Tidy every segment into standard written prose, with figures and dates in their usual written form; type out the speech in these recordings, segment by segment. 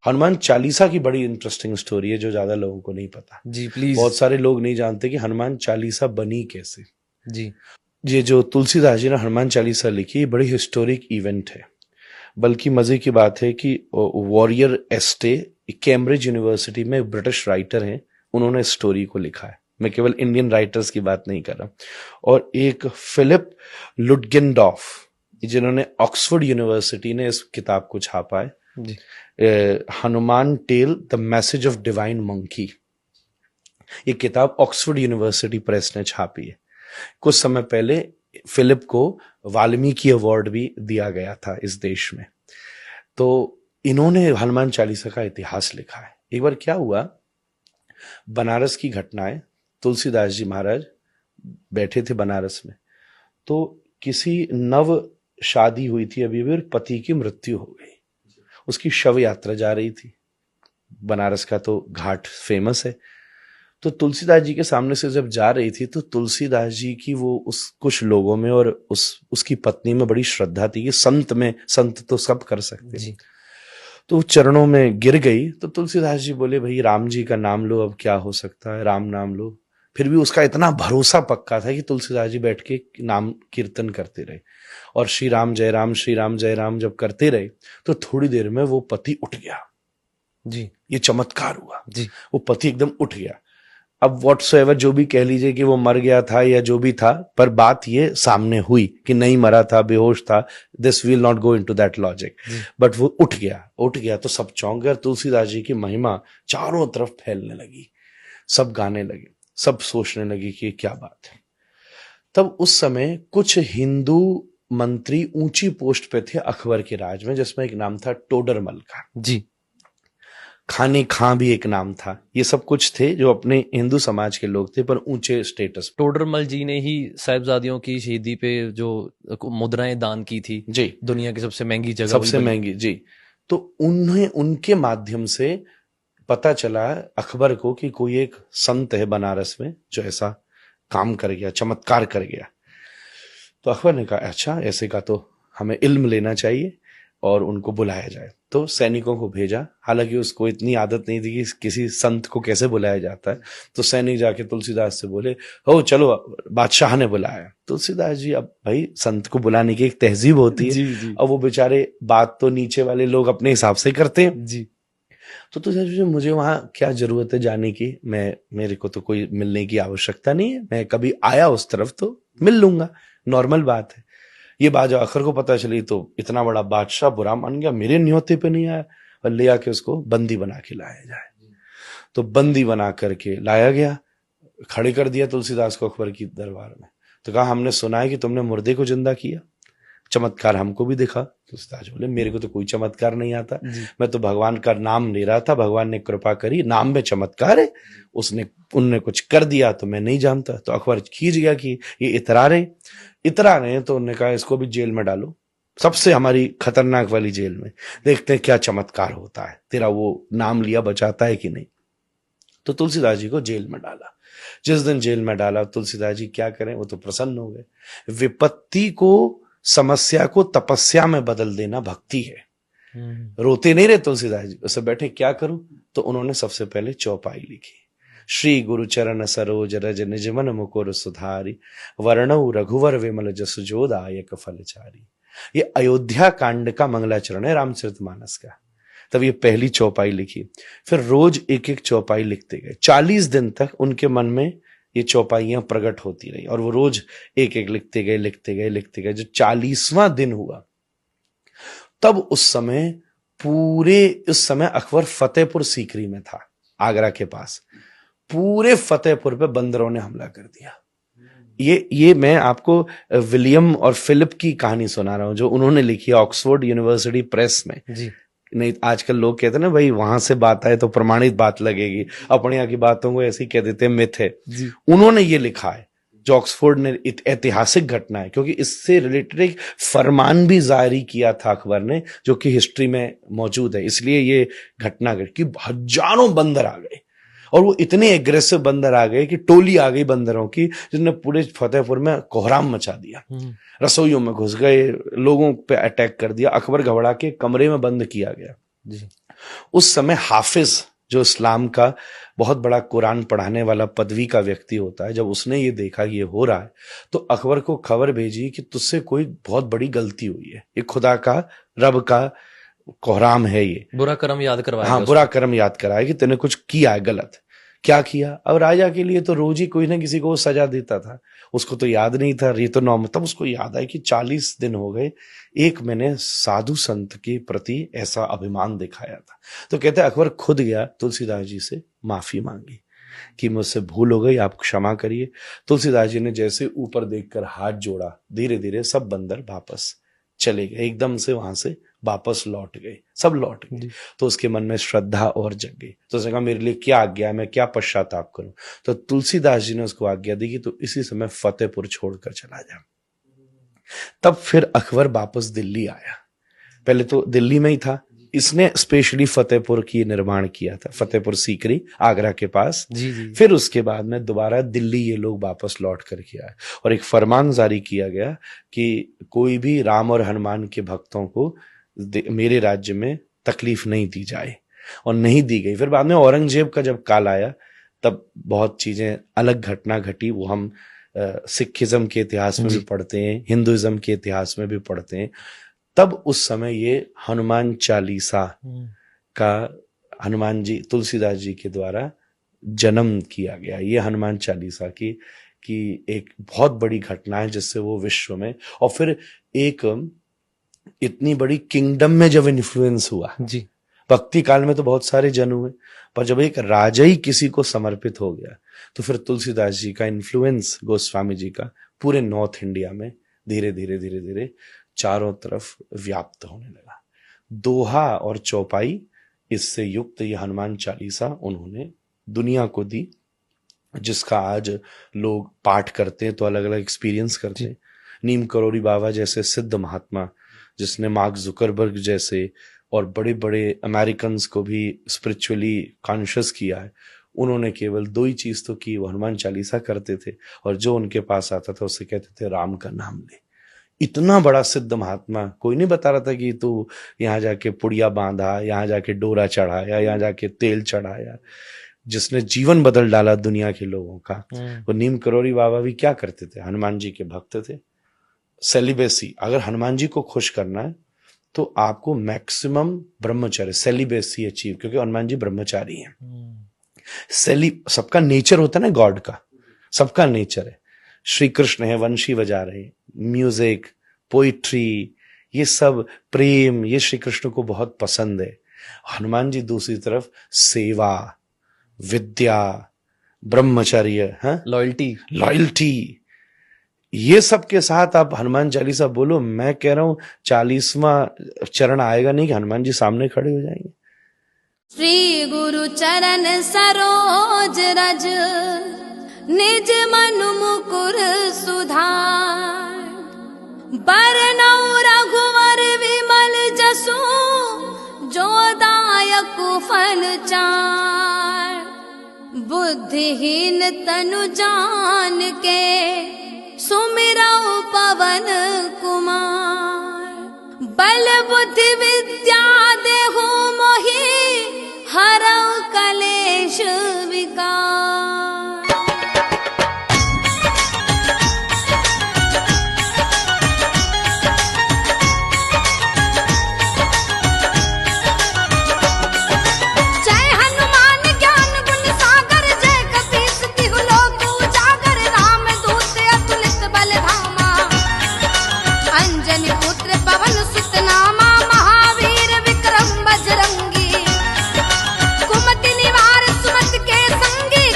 हनुमान चालीसा की बड़ी interesting story है जो ज्यादा लोगों को नहीं पता। जी प्लीज। बहुत सारे लोग नहीं जानते कि हनुमान चालीसा बनी कैसे। जी ये जो तुलसीदास जी ने हनुमान चालीसा लिखी, ये बड़ी हिस्टोरिक इवेंट है। बल्कि मजे की बात है कि वॉरियर एस्टे कैम्ब्रिज यूनिवर्सिटी में ब्रिटिश राइटर हैं, उन्होंने स्टोरी को लिखा है। मैं केवल इंडियन राइटर्स की बात नहीं कर रहा। और एक फिलिप लुटगेनडॉर्फ, जिन्होंने ऑक्सफोर्ड यूनिवर्सिटी ने इस किताब को छापा है, जी Hanuman tale the message of divine monkey. ये किताब ऑक्सफोर्ड यूनिवर्सिटी प्रेस ने छापी है। कुछ समय पहले फिलिप को वाल्मीकि अवार्ड भी दिया गया था इस देश में। तो इन्होंने हनुमान चालीसा का इतिहास लिखा है। एक बार क्या हुआ, बनारस की घटनाएं, तुलसीदास जी महाराज बैठे थे बनारस में, तो किसी नव शादी हुई थी अभी भी और पति की मृत्यु हो गई। उसकी शव यात्रा जा रही थी। बनारस का तो घाट फेमस है। तो तुलसीदास जी के सामने से जब जा रही थी तो तुलसीदास जी की वो उस कुछ लोगों में और उसकी पत्नी में बड़ी श्रद्धा थी कि संत तो सब कर सकते हैं। तो चरणों में गिर गई। तो तुलसीदास जी बोले, भाई राम जी का नाम लो, अब क्या हो सकता है, राम नाम लो। फिर भी उसका इतना भरोसा पक्का था कि तुलसीदास जी बैठ के नाम कीर्तन करते रहे और श्री राम जय राम जब करते रहे तो थोड़ी देर में वो पति उठ गया। जी ये चमत्कार हुआ जी। वो पति एकदम उठ गया। अब व्हाटसोएवर जो भी कह लीजिए कि वो मर गया था या जो भी था, पर बात ये सामने हुई कि नहीं मरा था, बेहोश था। This will not go into that logic, but वो उठ गया तो सब चौंक गए। तुलसीदास जी की महिमा चारों तरफ फैलने लगी, सब गाने लगे, सब सोचने लगे कि क्या बात है। तब उस समय कुछ हिंदू मंत्री ऊंची पोस्ट पे थे अकबर के राज में, जिसमें एक नाम था टोडरमल का। जी। खाने खां भी एक नाम था। ये सब कुछ थे जो अपने हिंदू समाज के लोग थे पर ऊंचे स्टेटस। टोडरमल जी ने ही साहिबजादियों की शहीदी पे जो मुद्राएं दान की थी जी, दुनिया की सबसे महंगी जगह, सबसे महंगी। जी, तो उन्हें उनके माध्यम से पता चला अकबर को कि कोई एक संत है बनारस में जो ऐसा काम कर गया, चमत्कार कर गया। तो अकबर ने कहा, अच्छा ऐसे का तो हमें इल्म लेना चाहिए और उनको बुलाया जाए। तो सैनिकों को भेजा। हालांकि उसको इतनी आदत नहीं थी कि किसी संत को कैसे बुलाया जाता है। तो सैनिक जाके तुलसीदास से बोले, हो चलो बादशाह ने बुलाया। तुलसीदास जी, अब भाई संत को बुलाने की एक तहजीब होती है। जी और वो बेचारे बात तो नीचे वाले लोग अपने हिसाब से करते हैं। जी। तो तुलसीदास जी, मुझे वहां क्या जरूरत है जाने की, मेरे को तो कोई मिलने की आवश्यकता नहीं है, मैं कभी आया उस तरफ तो मिल लूंगा, नॉर्मल बात है। ये बात जब अकबर को पता चली तो इतना बड़ा बादशाह बुरा मान गया, मेरे न्योते पे नहीं आया, और ले आके उसको बंदी बना के लाया जाए। तो बंदी बना करके लाया गया, खड़े कर दिया तुलसीदास को अकबर की दरबार में। तो कहा, हमने सुना है कि तुमने मुर्दे को जिंदा किया, चमत्कार हमको भी दिखा। तुलसीदास बोले, मेरे को तो कोई चमत्कार नहीं आता, मैं तो भगवान का नाम ले रहा था, भगवान ने कृपा करी, नाम में चमत्कार है, उनने कुछ कर दिया तो मैं नहीं जानता। तो अकबर खींच गया कि ये इतरा रहे। तो उन्होंने कहा, इसको भी जेल में डालो, सबसे हमारी खतरनाक वाली जेल में, देखते हैं क्या चमत्कार होता है, तेरा वो नाम लिया बचाता है कि नहीं। तो तुलसीदास जी को जेल में डाला। जिस दिन जेल में डाला, तुलसीदास जी क्या करें, वो तो प्रसन्न हो गए। विपत्ति को, समस्या को तपस्या में बदल देना भक्ति है। रोते नहीं रहे तुलसीदास जी, उसे बैठे क्या करूं। तो उन्होंने सबसे पहले चौपाई लिखी, श्री गुरु चरण सरोज रज निज मन मुकुर सुधारी, वर्णौ रघुवर विमल जसु जो दायक फलचारी। ये अयोध्या कांड का मंगलाचरण है, रामचरितमानस का। तब ये पहली चौपाई लिखी। फिर रोज एक एक चौपाई लिखते गए। 40 दिन तक उनके मन में ये चौपाइयां प्रकट होती रही और वो रोज एक एक लिखते गए। जो 40वां दिन हुआ, तब उस समय अकबर फतेहपुर सीकरी में था, आगरा के पास। पूरे फतेहपुर पे बंदरों ने हमला कर दिया। ये मैं आपको विलियम और फिलिप की कहानी सुना रहा हूं, जो उन्होंने लिखी है ऑक्सफोर्ड यूनिवर्सिटी प्रेस में। जी। नहीं, आजकल लोग कहते हैं ना, भाई वहां से बात आए तो प्रमाणित बात लगेगी, अपने यहाँ की बातों को ऐसे ही कह देते हैं, मिथ है। उन्होंने ये लिखा है, जो ऑक्सफोर्ड ने, ऐतिहासिक घटना है, क्योंकि इससे रिलेटेड एक फरमान भी जारी किया था अकबर ने, जो कि हिस्ट्री में मौजूद है। इसलिए ये घटना घटी कि हजारों बंदर आ गए, और वो इतने एग्रेसिव बंदर आ गए कि टोली आ गई बंदरों की, जिसने पूरे फतेहपुर में कोहराम मचा दिया। रसोइयों में घुस गए, लोगों पे अटैक कर दिया। अकबर घबरा के कमरे में बंद किया गया। जी। उस समय हाफिज, जो इस्लाम का बहुत बड़ा कुरान पढ़ाने वाला पदवी का व्यक्ति होता है, जब उसने ये देखा कि ये हो रहा है, तो अकबर को खबर भेजी कि तुझसे कोई बहुत बड़ी गलती हुई है, ये खुदा का, रब का कोहराम है, ये बुरा कर्म याद करवाया। हाँ, बुरा कर्म याद कराया कि तूने कुछ किया है गलत। क्या किया? अब राजा के लिए तो रोज ही कोई ना किसी को सजा देता था, उसको तो याद नहीं था, ये तो नॉर्मल। तब उसको याद आया कि 40 दिन हो गए, एक मैंने साधु संत के प्रति ऐसा अभिमान दिखाया था। तो कहते हैं अकबर खुद गया, तुलसीदास जी से माफी मांगी कि मुझसे भूल हो गई, आप क्षमा करिए। तुलसीदास जी ने जैसे ऊपर देखकर हाथ जोड़ा, धीरे धीरे सब बंदर वापस चले गए, एकदम से वहां से वापस लौट गए, सब लौट गए। तो उसके मन में श्रद्धा और जग गई, तो उसने कहा मेरे लिए क्या आज्ञा है, मैं क्या पश्चाताप करूं। तो तुलसीदास जी ने उसको आज्ञा दी कि तू इसी समय फतेहपुर छोड़कर चला जा। तब फिर अकबर वापस दिल्ली आया, पहले तो दिल्ली में ही था, इसने स्पेशली फतेहपुर की निर्माण किया था, फतेहपुर सीकरी आगरा के पास। जी। फिर उसके बाद में दोबारा दिल्ली ये लोग वापस लौट करके आए और एक फरमान जारी किया गया कि कोई भी राम और हनुमान के भक्तों को मेरे राज्य में तकलीफ नहीं दी जाए, और नहीं दी गई। फिर बाद में औरंगजेब का जब काल आया, तब बहुत चीजें अलग घटना घटी, वो हम सिखिज्म के इतिहास में भी पढ़ते हैं, हिंदुइज्म के इतिहास में भी पढ़ते हैं। तब उस समय ये हनुमान चालीसा का, हनुमान जी, तुलसीदास जी के द्वारा जन्म किया गया। ये हनुमान चालीसा की एक बहुत बड़ी घटना है, जिससे वो विश्व में, और फिर एक इतनी बड़ी किंगडम में जब इन्फ्लुएंस हुआ जी। भक्ति काल में तो बहुत सारे जन हुए, पर जब एक राजा ही किसी को समर्पित हो गया, तो फिर तुलसीदास जी का इन्फ्लुएंस, गोस्वामी जी का, पूरे नॉर्थ इंडिया में धीरे धीरे धीरे धीरे चारों तरफ व्याप्त होने लगा। दोहा और चौपाई इससे युक्त ये हनुमान चालीसा उन्होंने दुनिया को दी, जिसका आज लोग पाठ करते हैं तो अलग अलग एक्सपीरियंस करते हैं। नीम करोड़ी बाबा जैसे सिद्ध महात्मा, जिसने मार्क जुकरबर्ग जैसे और बड़े बड़े अमेरिकन को भी स्पिरिचुअली कॉन्शियस किया है, उन्होंने केवल 2 ही चीज तो की, वो हनुमान चालीसा करते थे, और जो उनके पास आता था उससे कहते थे राम का नाम ले। इतना बड़ा सिद्ध महात्मा, कोई नहीं बता रहा था कि तू यहाँ जाके पुड़िया बांधा, यहाँ जाके डोरा चढ़ाया, यहाँ जाके तेल चढ़ाया, जिसने जीवन बदल डाला दुनिया के लोगों का। वो नीम करोड़ी बाबा भी क्या करते थे? हनुमान जी के भक्त थे। सेलिबेसी, अगर हनुमान जी को खुश करना है तो आपको मैक्सिमम ब्रह्मचर्य, सेलिबेसी अचीव, क्योंकि हनुमान जी ब्रह्मचारी हैं। सबका नेचर होता है ना, गॉड का सबका नेचर है। श्री कृष्ण है, वंशी बजा रहे, म्यूजिक, पोइट्री, ये सब प्रेम, ये श्री कृष्ण को बहुत पसंद है। हनुमान जी दूसरी तरफ सेवा, विद्या, ब्रह्मचर्य, लॉयल्टी, ये सब के साथ आप हनुमान चालीसा बोलो। मैं कह रहा हूं 40वां चरण आएगा नहीं कि हनुमान जी सामने खड़े हो जाएंगे। श्री गुरु चरण सरोज रज, निज मनु मुकुर सुधार, बरनउँ रघुवर विमल जसु, जो दायक फल चार। बुद्धिहीन तनु जान के, सुमिरौ पवन कुमार। बल बुद्धि विद्या देहु मोहि, हरौ कलेश विकार। कुमति निवार सुमति के संगी,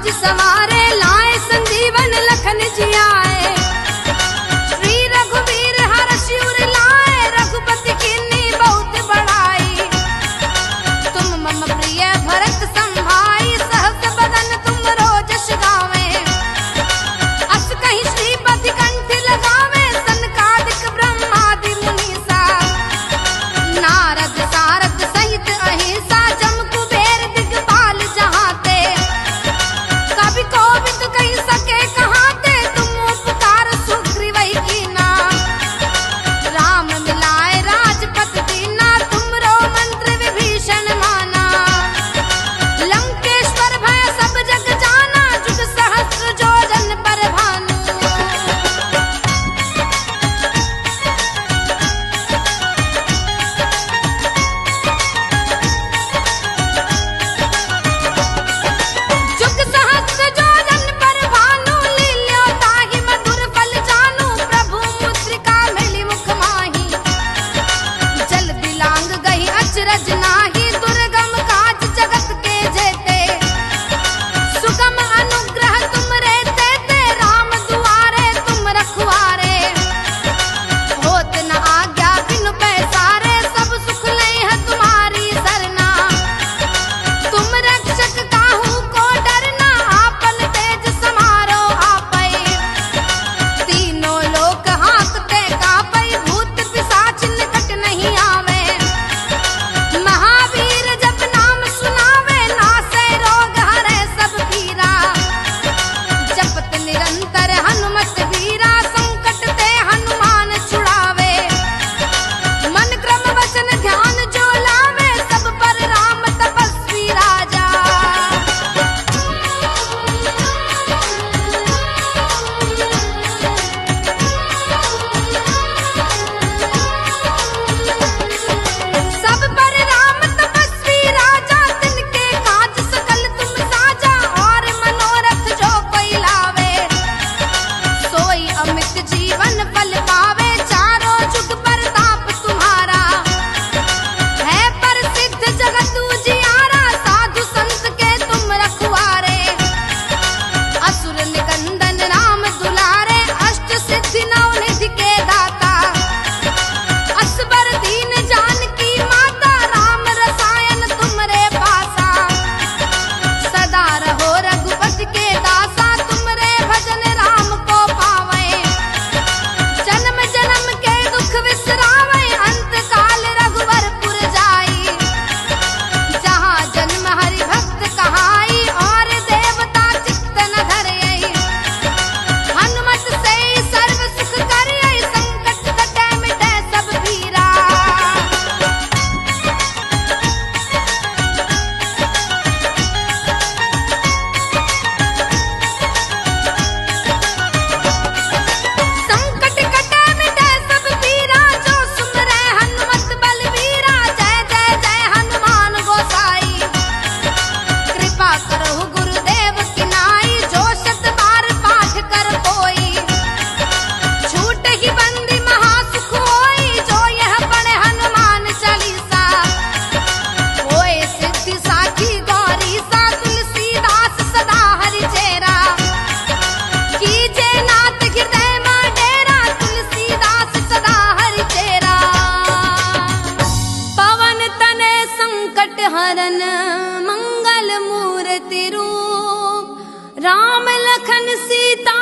काज सवारे, लाए संजीवन लखन जियाए। श्री रघुवीर हर्ष उर लाए, रघुपति कीन्ही बहुत बड़ाई। तुम मम प्रिय भरत संभाई, सहस बदन तुम रोजस गावे। अस कहीं श्रीपति कंठ लगावे, सनकादिक ब्रह्मादि मुनीसा। नारद सारद सहित अहिंसा, जम कुबेर दिगपाल जहाते। कवि कोविद कही सके कहाते, तुम उपकार सुग्रीवहि कीना। राम मिलाए राजपथ दीना, तुमरो मंत्र विभीषण माना। लंकेश्वर भय सब जग जाना, जुग सहस्र जो जन पर भानु। जुग सहस्र जो जन पर भानु, लील्यो ताहि मधुर फल जानू। प्रभु मुद्रिका मिली मुख माही, जल बिलांग गई अचरज नाही। दुर्गम काज जगत के जेते, सुगम अनुग्रह तुम रे तेते। राम दुआरे तुम रखवारे, होत न आज्ञा बिनु पैसारे। सब सुख लई है तुम्हारी सरना, तुम रक्षक काहू को डरना। आपन तेज समारो आपै, तीनों लोक हांकते कापै। भूत पिशाच निकट नहीं आवे, महावीर जब नाम सुनावे। नासै रोग हरै सब पीरा, जपत निरंतर हनुमत वीरा। संकट ते हनुमान छुड़ावे, मन क्रम वचन ध्यान जो लावे। सब पर राम तपस्वी राजा, सब पर राम तपस्वी राजा। तिनके काज सकल तुम साजा, और मनोरथ जो कोई लावे। सोई अमित जीवन फल पावे, चारों जुग परताप तुम्हारा। है प्रसिद्ध जगत उजियारा, साधु संत के तुम रखवारे। असुर निकंदन राम दुलारे, अष्ट सिद्धि नवनिधि के दाता। असबर दीन जानकी माता, राम रसायन तुमरे पासा। सदा रहो रघुपति के दासा, तुमरे भजन राम को पावे। जन्म जन्म के दुख विसरावे, अंत काल रघुवरपुर जाई। जहाँ जन्म हरि भक्त कहाई, और देवता चित्त न धरई। हनुमत से सर्व सुख करई, संकट कटै मिटै सब पीरा। संकट कटै मिटै सब पीरा, जो सुमरै हनुमत बलबीरा। जय जय जय हनुमान गोसाई, कृपा करहु गुरुदेव की नाई। जो शत बार पाठ कर कोई, छूट ही बंदी महासुख होई। जो यह पढ़े हनुमान चालीसा, होए सिद्धि साखी गौरी सा। तुलसीदास सदा हरि चेरा, कीजे नाथ हृदय में डेरा। तुलसीदास सदा हरि चेरा, पवन तनय संकट हरन। मंगल मूर्ति रूप, राम लखन सीता